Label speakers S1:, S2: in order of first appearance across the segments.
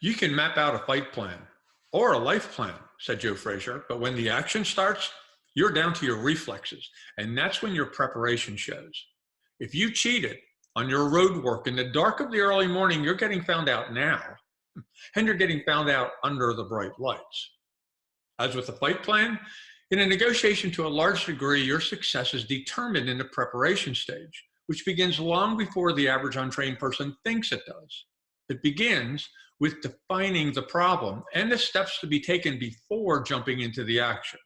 S1: You can map out a fight plan or a life plan, said Joe Frazier, but when the action starts, you're down to your reflexes, and that's when your preparation shows. If you cheated on your road work in the dark of the early morning, you're getting found out now, and you're getting found out under the bright lights. As with the fight plan, in a negotiation to a large degree, your success is determined in the preparation stage, which begins long before the average untrained person thinks it does. It begins with defining the problem and the steps to be taken before jumping into the action.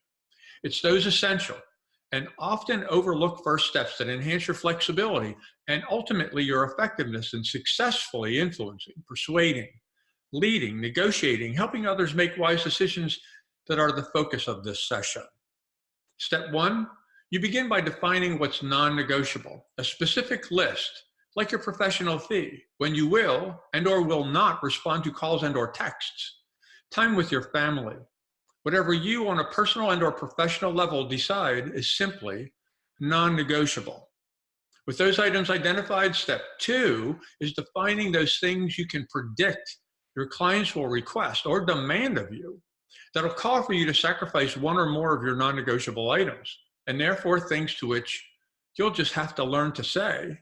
S1: It's those essential and often overlooked first steps that enhance your flexibility and ultimately your effectiveness in successfully influencing, persuading, leading, negotiating, helping others make wise decisions that are the focus of this session. Step one, you begin by defining what's non-negotiable, a specific list, like your professional fee, when you will and or will not respond to calls and or texts, time with your family. Whatever you on a personal and or professional level decide is simply non-negotiable. With those items identified, step two is defining those things you can predict your clients will request or demand of you that'll call for you to sacrifice one or more of your non-negotiable items, and therefore things to which you'll just have to learn to say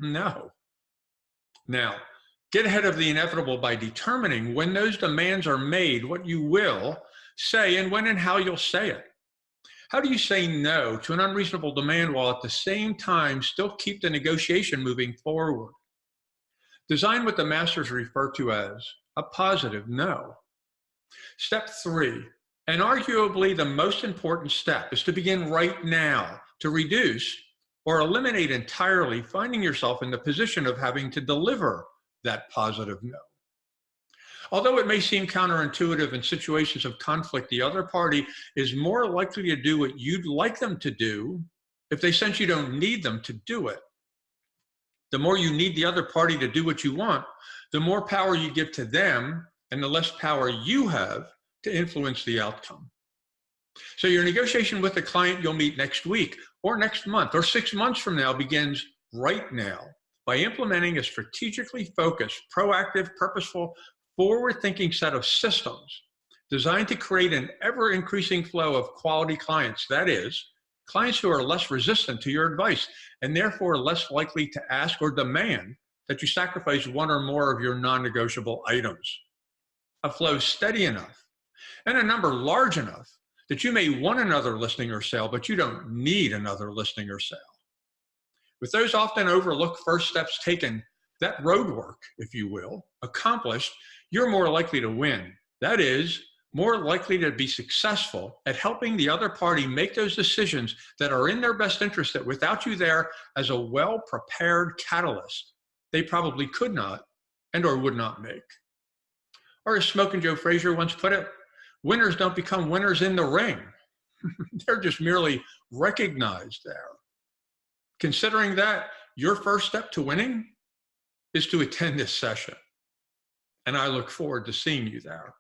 S1: no. Now, get ahead of the inevitable by determining when those demands are made, what you will say, and when and how you'll say it. How do you say no to an unreasonable demand while at the same time still keep the negotiation moving forward? Design what the masters refer to as a positive no. Step three, and arguably the most important step, is to begin right now to reduce or eliminate entirely finding yourself in the position of having to deliver that positive no. Although it may seem counterintuitive in situations of conflict, the other party is more likely to do what you'd like them to do if they sense you don't need them to do it. The more you need the other party to do what you want, the more power you give to them and the less power you have to influence the outcome. So your negotiation with the client you'll meet next week or next month or 6 months from now begins right now by implementing a strategically focused, proactive, purposeful, forward-thinking set of systems designed to create an ever-increasing flow of quality clients. That is, clients who are less resistant to your advice and therefore less likely to ask or demand that you sacrifice one or more of your non-negotiable items. A flow steady enough and a number large enough that you may want another listing or sale, but you don't need another listing or sale. With those often overlooked first steps taken, that road work, if you will, accomplished, you're more likely to win. That is, more likely to be successful at helping the other party make those decisions that are in their best interest that without you there as a well-prepared catalyst, they probably could not and or would not make. Or as Smokin' Joe Frazier once put it, winners don't become winners in the ring. They're just merely recognized there. Considering that, your first step to winning is to attend this session. And I look forward to seeing you there.